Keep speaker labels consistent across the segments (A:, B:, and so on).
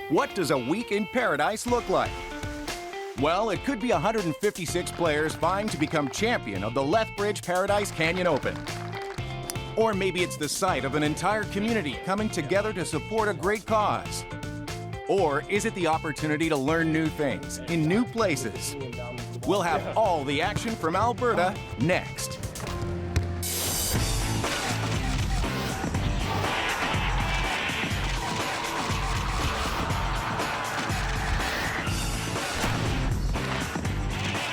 A: What does a week in paradise look like? Well, it could be 156 players vying to become champion of the Lethbridge Paradise Canyon Open. Or maybe it's the sight of an entire community coming together to support a great cause. Or is it the opportunity to learn new things in new places? We'll have all the action from Alberta next.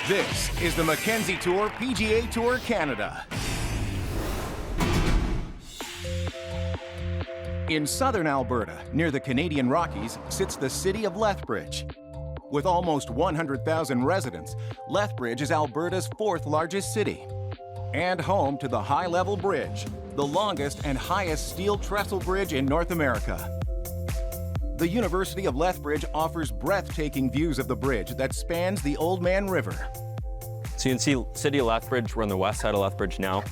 A: This is the Mackenzie Tour PGA Tour Canada. In southern Alberta, near the Canadian Rockies, sits the city of Lethbridge. With almost 100,000 residents, Lethbridge is Alberta's fourth largest city and home to the High Level Bridge, the longest and highest steel trestle bridge in North America. The University of Lethbridge offers breathtaking views of the bridge that spans the Old Man River.
B: So you can see City of Lethbridge. We're on the west side of Lethbridge now,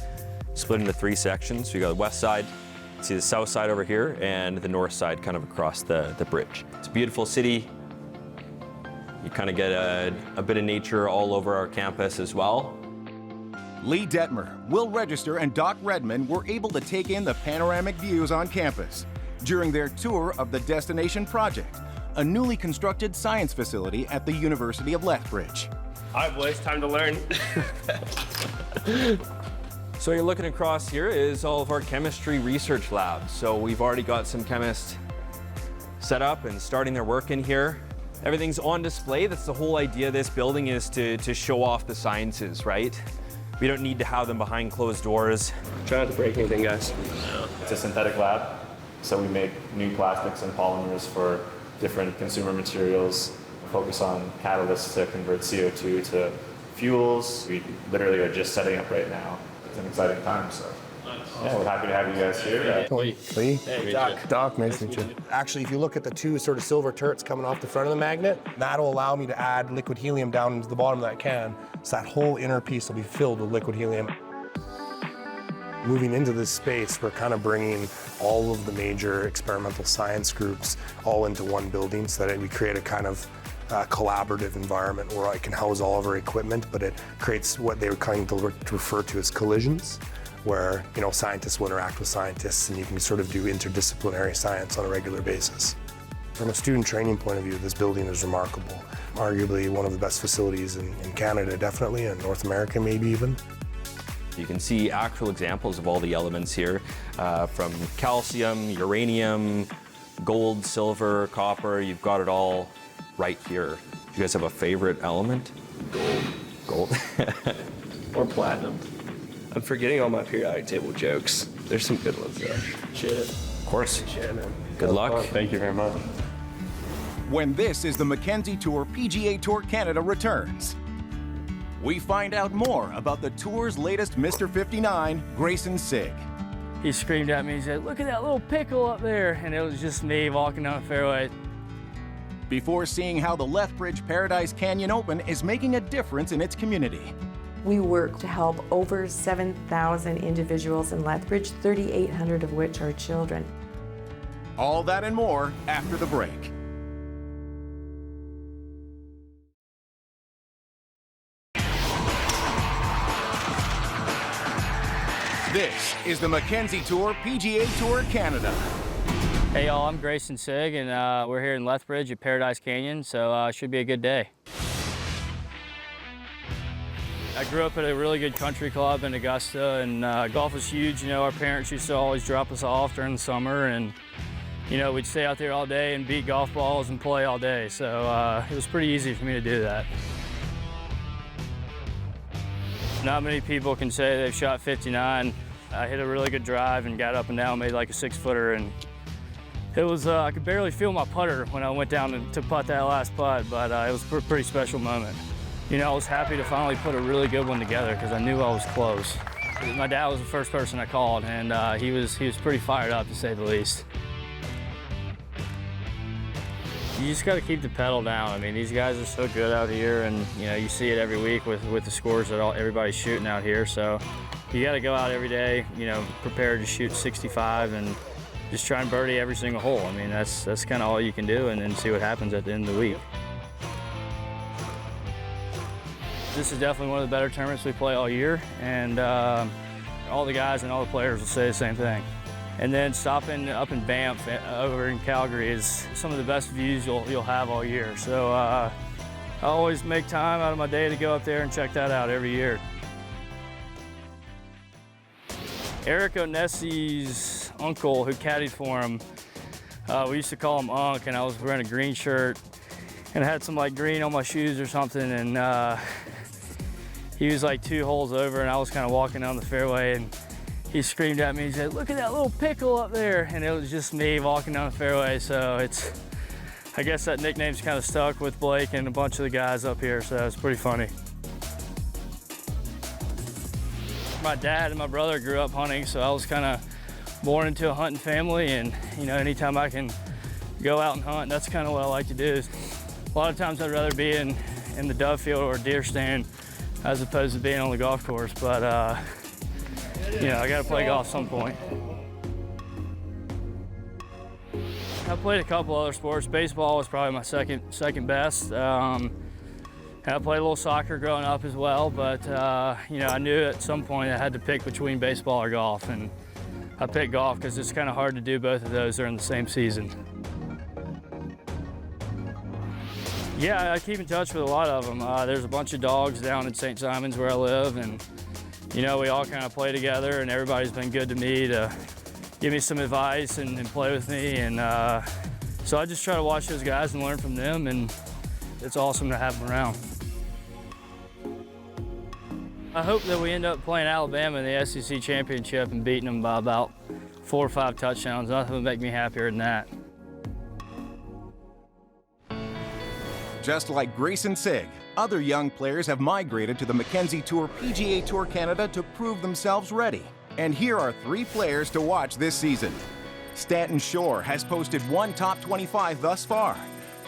B: split into three sections. So you got the west side, see the south side over here, and the north side kind of across the bridge. It's a beautiful city. You kind of get a bit of nature all over our campus as well.
A: Lee Detmer, Will Register, and Doc Redman were able to take in the panoramic views on campus during their tour of the Destination Project, a newly constructed science facility at the University of Lethbridge.
C: All right, boys, time to learn.
B: So you're looking across here is all of our chemistry research labs. So we've already got some chemists set up and starting their work in here. Everything's on display. That's the whole idea of this building, is to show off the sciences, right? We don't need to have them behind closed doors.
C: Try not to break anything, guys.
D: It's a synthetic lab, so we make new plastics and polymers for different consumer materials. We focus on catalysts to convert CO2 to fuels. We literally are just setting up right now. It's an exciting time, so yeah, we're happy to have you guys here.
E: Lee.
C: Hey,
E: Doc, nice to meet you. Actually, if you look at the two sort of silver turrets coming off the front of the magnet, that'll allow me to add liquid helium down into the bottom of that can. So that whole inner piece will be filled with liquid helium. Moving into this space, we're kind of bringing all of the major experimental science groups all into one building so that we create a kind of collaborative environment where I can house all of our equipment, but it creates what they would kind of refer to as collisions, where scientists will interact with scientists and you can sort of do interdisciplinary science on a regular basis. From a student training point of view, this building is remarkable. Arguably one of the best facilities in Canada, definitely, and North America maybe even.
B: You can see actual examples of all the elements here, from calcium, uranium, gold, silver, copper. You've got it all right here. Do you guys have a favorite element? Gold.
C: Or platinum. I'm forgetting all my periodic table jokes. There's some good ones though. Shit.
B: Of course.
C: Shit, man.
B: Good luck.
D: Thank you very much.
A: When this is the Mackenzie Tour PGA Tour Canada returns, we find out more about the tour's latest Mr. 59, Grayson Sigg.
F: He screamed at me, he said, "Look at that little pickle up there." And it was just me walking down the fairway.
A: Before seeing how the Lethbridge Paradise Canyon Open is making a difference in its community.
G: We work to help over 7,000 individuals in Lethbridge, 3,800 of which are children.
A: All that and more after the break. This is the Mackenzie Tour PGA Tour Canada.
F: Hey y'all, I'm Grayson Sigg, and we're here in Lethbridge at Paradise Canyon, so it should be a good day. I grew up at a really good country club in Augusta, and golf was huge. Our parents used to always drop us off during the summer, and we'd stay out there all day and beat golf balls and play all day. So it was pretty easy for me to do that. Not many people can say they've shot 59. I hit a really good drive and got up and down, made like a 6-footer, and it was, I could barely feel my putter when I went down to putt that last putt, but it was a pretty special moment. I was happy to finally put a really good one together because I knew I was close. My dad was the first person I called, and he was pretty fired up, to say the least. You just got to keep the pedal down. I mean, these guys are so good out here, and you see it every week with the scores that everybody's shooting out here. So you got to go out every day, prepared to shoot 65 and just try and birdie every single hole. I mean, that's kind of all you can do, and then see what happens at the end of the week. This is definitely one of the better tournaments we play all year, and all the guys and all the players will say the same thing. And then stopping up in Banff over in Calgary is some of the best views you'll have all year. So I always make time out of my day to go up there and check that out every year. Eric Onesi's uncle, who caddied for him, we used to call him Unc, and I was wearing a green shirt and I had some like green on my shoes or something, and he was like 2 holes over, and I was kind of walking down the fairway, and he screamed at me. He said, "Look at that little pickle up there," and it was just me walking down the fairway. So I guess that nickname's kind of stuck with Blake and a bunch of the guys up here. So it's pretty funny. My dad and my brother grew up hunting, so I was kind of born into a hunting family, and you know, anytime I can go out and hunt, that's kind of what I like to do. A lot of times I'd rather be in the dove field or deer stand as opposed to being on the golf course, but you know, I got to play golf some point. I played a couple other sports. Baseball was probably my second best. And I played a little soccer growing up as well, but you know, I knew at some point I had to pick between baseball or golf, and I picked golf because it's kind of hard to do both of those during the same season. Yeah, I keep in touch with a lot of them. There's a bunch of dogs down in St. Simons where I live, and you know, we all kind of play together, and everybody's been good to me to give me some advice and play with me, and so I just try to watch those guys and learn from them, and it's awesome to have them around. I hope that we end up playing Alabama in the SEC championship and beating them by about 4 or 5 touchdowns. Nothing would make me happier than that.
A: Just like Grayson Sigg, other young players have migrated to the Mackenzie Tour PGA Tour Canada to prove themselves ready. And here are 3 players to watch this season. Stanton Shore has posted 1 top 25 thus far.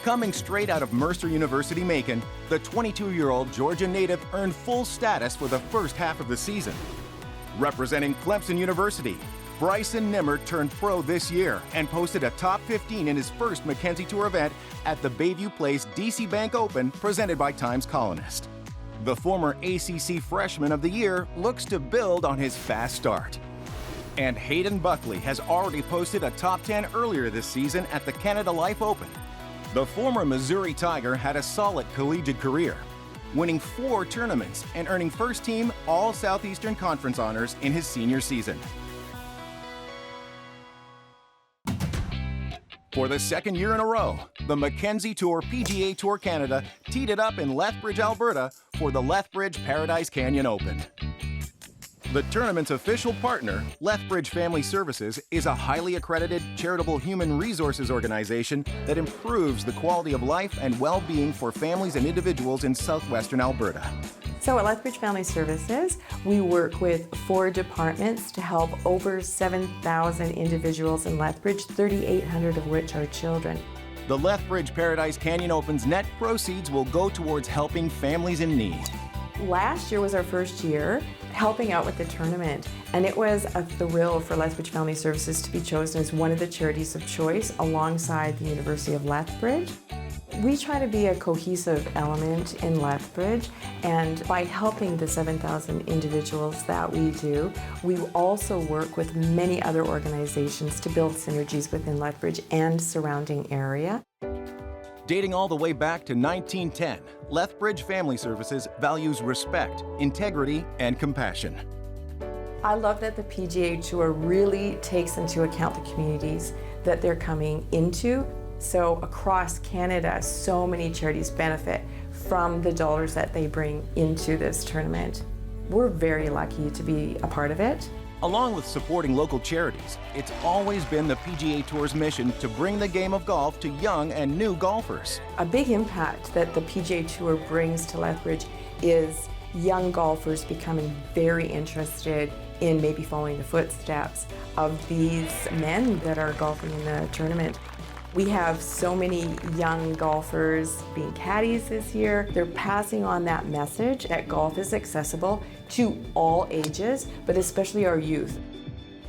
A: Coming straight out of Mercer University, Macon, the 22-year-old Georgia native earned full status for the first half of the season. Representing Clemson University, Bryson Nimmer turned pro this year and posted a top 15 in his first Mackenzie Tour event at the Bayview Place DC Bank Open presented by Times Colonist. The former ACC Freshman of the Year looks to build on his fast start. And Hayden Buckley has already posted a top 10 earlier this season at the Canada Life Open. The former Missouri Tiger had a solid collegiate career, winning 4 tournaments and earning first-team All-Southeastern Conference honors in his senior season. For the second year in a row, the Mackenzie Tour PGA Tour Canada teed it up in Lethbridge, Alberta for the Lethbridge Paradise Canyon Open. The tournament's official partner, Lethbridge Family Services, is a highly accredited charitable human resources organization that improves the quality of life and well-being for families and individuals in southwestern Alberta.
G: So at Lethbridge Family Services, we work with 4 departments to help over 7,000 individuals in Lethbridge, 3,800 of which are children.
A: The Lethbridge Paradise Canyon Open's net proceeds will go towards helping families in need.
G: Last year was our first year helping out with the tournament, and it was a thrill for Lethbridge Family Services to be chosen as one of the charities of choice alongside the University of Lethbridge. We try to be a cohesive element in Lethbridge, and by helping the 7,000 individuals that we do, we also work with many other organizations to build synergies within Lethbridge and surrounding area.
A: Dating all the way back to 1910, Lethbridge Family Services values respect, integrity, and compassion.
G: I love that the PGA Tour really takes into account the communities that they're coming into. So across Canada, so many charities benefit from the dollars that they bring into this tournament. We're very lucky to be a part of it.
A: Along with supporting local charities, it's always been the PGA Tour's mission to bring the game of golf to young and new golfers.
G: A big impact that the PGA Tour brings to Lethbridge is young golfers becoming very interested in maybe following the footsteps of these men that are golfing in the tournament. We have so many young golfers being caddies this year. They're passing on that message that golf is accessible to all ages, but especially our youth.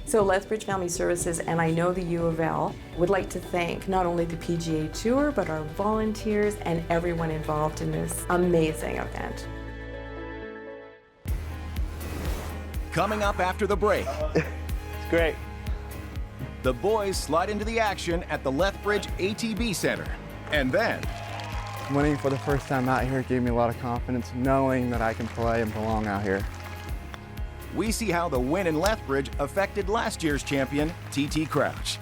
G: So Lethbridge Family Services, and I know the U of L, would like to thank not only the PGA Tour, but our volunteers and everyone involved in this amazing event.
A: Coming up after the break,
C: It's great.
A: the boys slide into the action at the Lethbridge ATB Center. And then,
H: Winning for the first time out here gave me a lot of confidence, knowing that I can play and belong out here.
A: we see how the win in Lethbridge affected last year's champion, TT Crouch.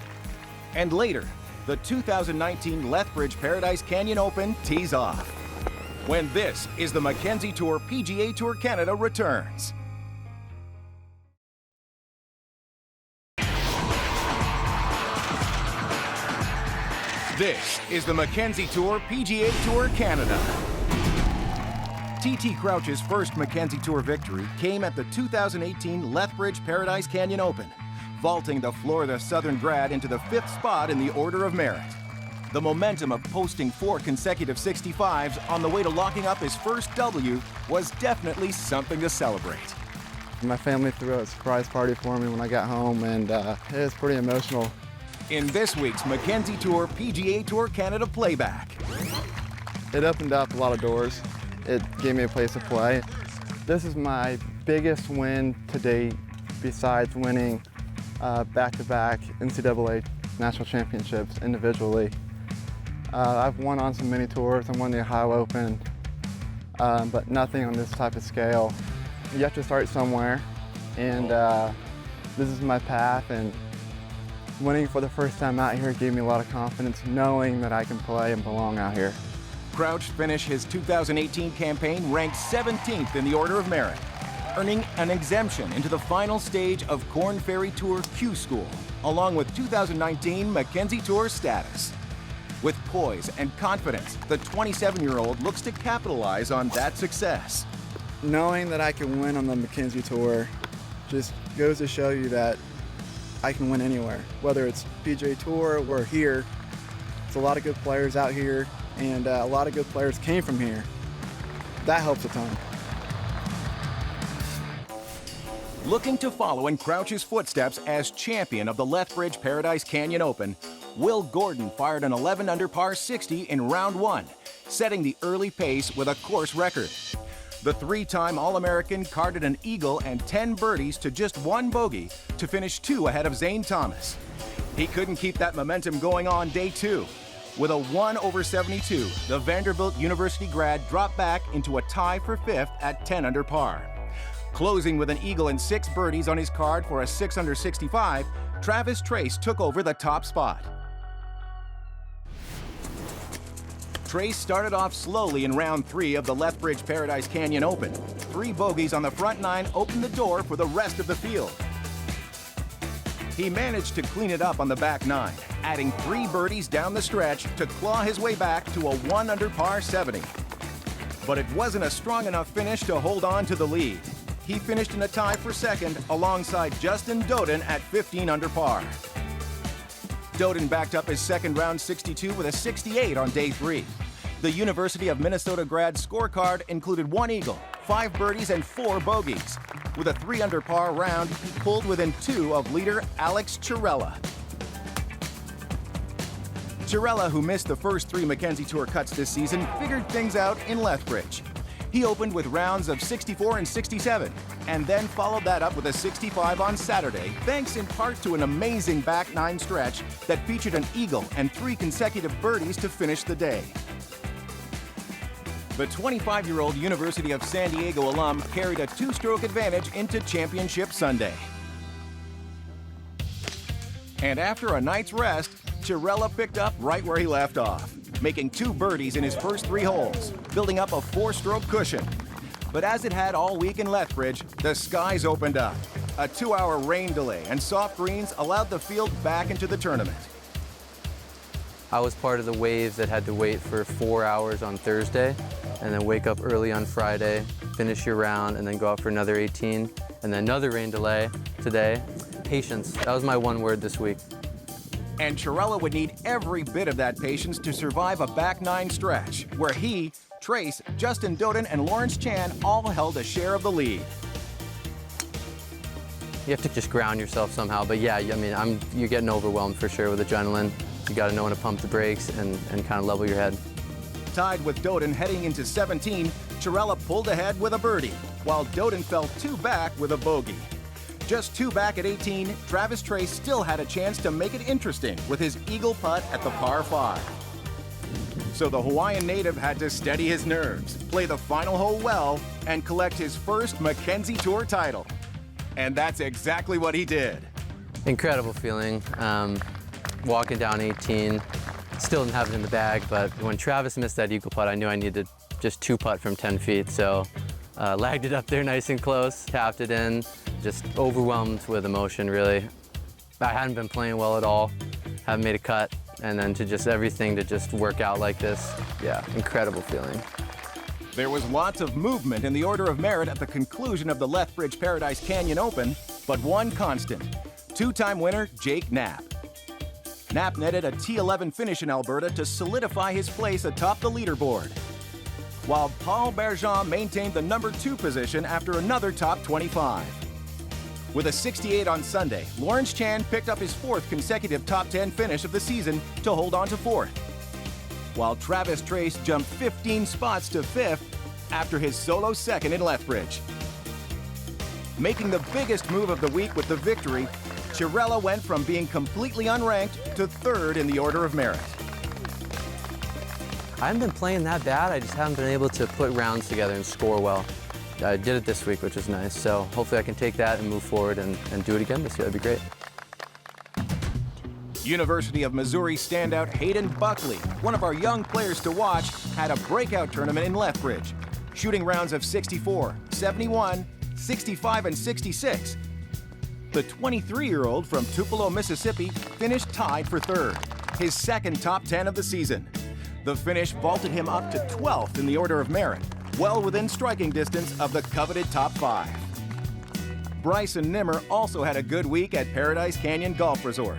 A: And later, the 2019 Lethbridge Paradise Canyon Open tees off. When this is the Mackenzie Tour PGA Tour Canada returns. This is the Mackenzie Tour PGA Tour Canada. TT Crouch's first Mackenzie Tour victory came at the 2018 Lethbridge Paradise Canyon Open, vaulting the Florida Southern grad into the 5th spot in the order of merit. The momentum of posting 4 consecutive 65s on the way to locking up his first W was definitely something to celebrate.
H: My family threw a surprise party for me when I got home, and it was pretty emotional.
A: In this week's Mackenzie Tour PGA Tour Canada playback.
H: It opened up a lot of doors. It gave me a place to play. This is my biggest win to date, besides winning back-to-back NCAA national championships individually. I've won on some mini tours. I won the Ohio Open, but nothing on this type of scale. You have to start somewhere, and this is my path, and winning for the first time out here gave me a lot of confidence, knowing that I can play and belong out here.
A: Crouch finished his 2018 campaign ranked 17th in the order of merit, earning an exemption into the final stage of Corn Ferry Tour Q School, along with 2019 Mackenzie Tour status. With poise and confidence, the 27-year-old looks to capitalize on that success.
H: Knowing that I can win on the Mackenzie Tour just goes to show you that I can win anywhere, whether it's PGA Tour or here. There's a lot of good players out here, and a lot of good players came from here. That helps a ton.
A: Looking to follow in Crouch's footsteps as champion of the Lethbridge Paradise Canyon Open, Will Gordon fired an 11-under par 60 in round 1, setting the early pace with a course record. The 3-time All-American carded an eagle and 10 birdies to just 1 bogey to finish 2 ahead of Zane Thomas. He couldn't keep that momentum going on day 2. With a 1 over 72, the Vanderbilt University grad dropped back into a tie for 5th at 10 under par. Closing with an eagle and 6 birdies on his card for a 6 under 65, Travis Trace took over the top spot. Trace started off slowly in round 3 of the Lethbridge Paradise Canyon Open. 3 bogeys on the front 9 opened the door for the rest of the field. He managed to clean it up on the back 9, adding 3 birdies down the stretch to claw his way back to a 1 under par 70. But it wasn't a strong enough finish to hold on to the lead. He finished in a tie for 2nd alongside Justin Doden at 15 under par. Doden backed up his 2nd round 62 with a 68 on day 3. The University of Minnesota grad scorecard included 1 eagle, 5 birdies, and 4 bogeys. With a 3 under par round, he pulled within 2 of leader Alex Chiarella. Chiarella, who missed the first 3 Mackenzie Tour cuts this season, figured things out in Lethbridge. He opened with rounds of 64 and 67, and then followed that up with a 65 on Saturday, thanks in part to an amazing back 9 stretch that featured an eagle and 3 consecutive birdies to finish the day. The 25-year-old University of San Diego alum carried a 2-stroke advantage into Championship Sunday. And after a night's rest, Chiarella picked up right where he left off, making 2 birdies in his first 3 holes, building up a 4-stroke cushion. But as it had all week in Lethbridge, the skies opened up. A 2-hour rain delay and soft greens allowed the field back into the tournament.
I: I was part of the wave that had to wait for 4 hours on Thursday, and then wake up early on Friday, finish your round, and then go out for another 18, and then another rain delay today. Patience. That was my one word this week.
A: And Chiarella would need every bit of that patience to survive a back 9 stretch, where he, Trace, Justin Doden, and Lawrence Chan all held a share of the lead.
I: You have to just ground yourself somehow. But yeah, I mean, you're getting overwhelmed for sure with adrenaline. You got to know when to pump the brakes and kind of level your head.
A: Tied with Doden heading into 17, Chiarella pulled ahead with a birdie, while Doden fell 2 back with a bogey. Just 2 back at 18, Travis Trace still had a chance to make it interesting with his eagle putt at the par 5. So the Hawaiian native had to steady his nerves, play the final hole well, and collect his first Mackenzie Tour title. And that's exactly what he did.
I: Incredible feeling. Walking down 18, still didn't have it in the bag, but when Travis missed that eagle putt, I knew I needed just 2 putt from 10 feet. So lagged it up there nice and close, tapped it in, just overwhelmed with emotion, really. I hadn't been playing well at all, haven't made a cut, and then to just everything to just work out like this, yeah, incredible feeling.
A: There was lots of movement in the order of merit at the conclusion of the Lethbridge Paradise Canyon Open, but one constant, 2-time winner Jake Knapp. Knapp netted a T11 finish in Alberta to solidify his place atop the leaderboard, while Paul Bergeon maintained the number 2 position after another top 25. With a 68 on Sunday, Lawrence Chan picked up his 4th consecutive top 10 finish of the season to hold on to 4th, while Travis Trace jumped 15 spots to 5th after his solo 2nd in Lethbridge. Making the biggest move of the week with the victory, Chiarella went from being completely unranked to 3rd in the order of merit.
I: I haven't been playing that bad, I just haven't been able to put rounds together and score well. I did it this week, which is nice, so hopefully I can take that and move forward and do it again this year. That'd be great.
A: University of Missouri standout Hayden Buckley, one of our young players to watch, had a breakout tournament in Lethbridge, shooting rounds of 64, 71, 65, and 66. The 23-year-old from Tupelo, Mississippi, finished tied for 3rd, his 2nd top 10 of the season. The finish vaulted him up to 12th in the order of merit, well within striking distance of the coveted top 5. Bryson Nimmer also had a good week at Paradise Canyon Golf Resort,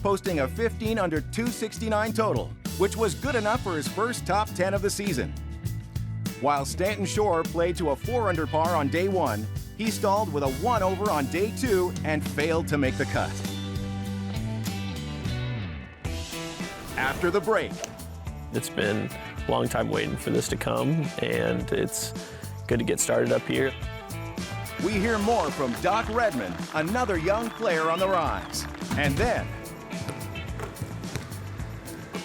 A: posting a 15 under 269 total, which was good enough for his first top 10 of the season. While Stanton Shore played to a 4 under par on day 1, he stalled with a 1 over on day 2 and failed to make the cut. After the break,
C: it's been a long time waiting for this to come, and it's good to get started up here.
A: we hear more from Doc Redman, another young player on the rise. And then,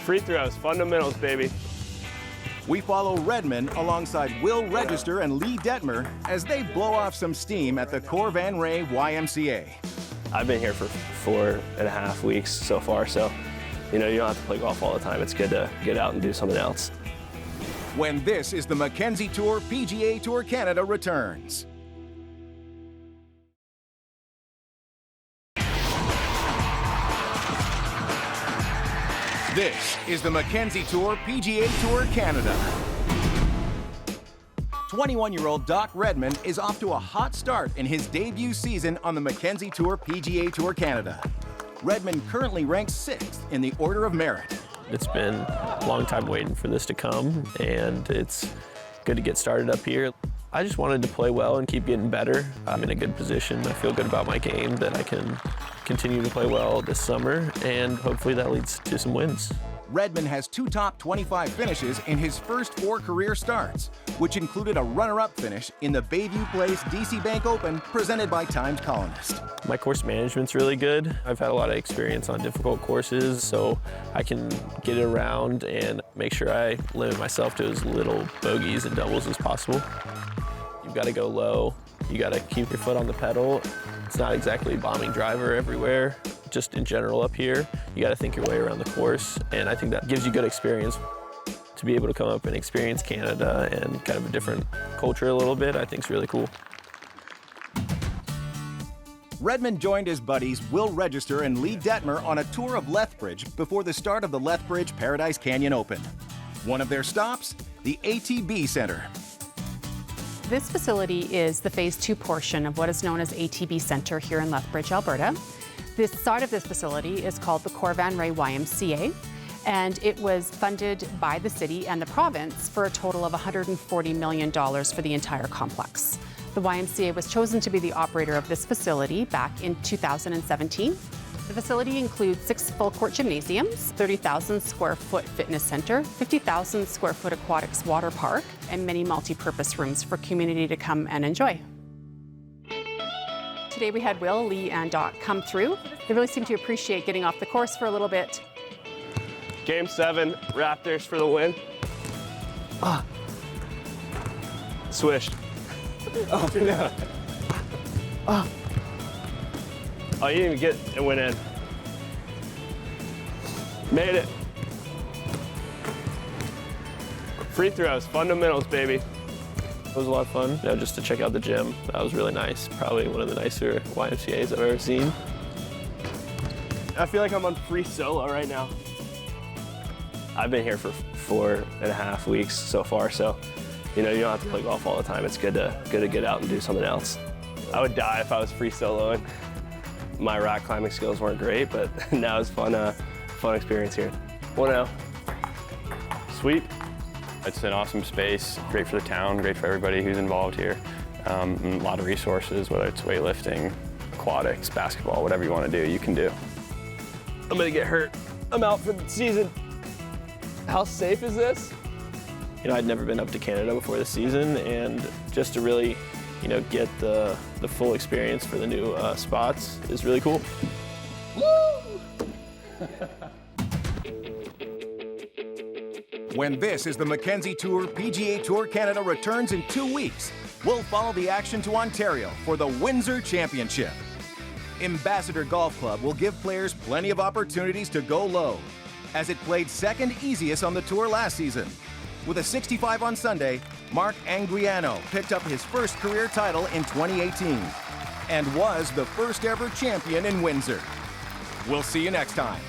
C: free throws, fundamentals, baby.
A: we follow Redman alongside Will Register and Lee Detmer as they blow off some steam at the Cor Van Ray YMCA.
C: I've been here for 4.5 weeks so far, so you don't have to play golf all the time. It's good to get out and do something else.
A: When this is the Mackenzie Tour PGA Tour Canada returns. This is the Mackenzie Tour PGA Tour Canada. 21-year-old Doc Redman is off to a hot start in his debut season on the Mackenzie Tour PGA Tour Canada. Redman currently ranks 6th in the order of merit.
C: It's been a long time waiting for this to come, and it's good to get started up here. I just wanted to play well and keep getting better. I'm in a good position. I feel good about my game, that I can continue to play well this summer, and hopefully that leads to some wins.
A: Redman has 2 top 25 finishes in his first 4 career starts, which included a runner-up finish in the Bayview Place DC Bank Open presented by Times Columnist.
C: My course management's really good. I've had a lot of experience on difficult courses, so I can get around and make sure I limit myself to as little bogeys and doubles as possible. You've got to go low. You got to keep your foot on the pedal. It's not exactly bombing driver everywhere. Just in general up here, you got to think your way around the course, and I think that gives you good experience. To be able to come up and experience Canada and kind of a different culture a little bit, I think is really cool.
A: Redman joined his buddies Will Register and Lee Detmer on a tour of Lethbridge before the start of the Lethbridge Paradise Canyon Open. One of their stops, the ATB Center.
J: This facility is the Phase 2 portion of what is known as ATB Center here in Lethbridge, Alberta. This side of this facility is called the Cor Van Ray YMCA, and it was funded by the city and the province for a total of $140 million for the entire complex. The YMCA was chosen to be the operator of this facility back in 2017. The facility includes 6 full-court gymnasiums, 30,000 square foot fitness center, 50,000 square foot aquatics water park, and many multi-purpose rooms for community to come and enjoy. Today we had Will, Lee, and Doc come through. They really seem to appreciate getting off the course for a little bit.
C: Game 7, Raptors for the win. Swished. Oh, no. Oh, you didn't even get it, went in. Made it. Free throws, fundamentals, baby. It was a lot of fun, just to check out the gym. That was really nice. Probably one of the nicer YMCAs I've ever seen. I feel like I'm on free solo right now. I've been here for 4.5 weeks so far, so you don't have to play golf all the time. It's good to get out and do something else. I would die if I was free soloing. My rock climbing skills weren't great, but now it's fun experience here. 1-0. Sweet.
K: It's an awesome space, great for the town, great for everybody who's involved here. A lot of resources, whether it's weightlifting, aquatics, basketball, whatever you want to do, you can do.
C: I'm gonna get hurt. I'm out for the season. How safe is this? I'd never been up to Canada before the season, and just to really, get the full experience for the new spots is really cool.
A: When this is the Mackenzie Tour PGA Tour Canada returns in 2 weeks, we'll follow the action to Ontario for the Windsor Championship. Ambassador Golf Club will give players plenty of opportunities to go low, as it played second easiest on the tour last season. With a 65 on Sunday, Mark Anguiano picked up his first career title in 2018 and was the first ever champion in Windsor. We'll see you next time.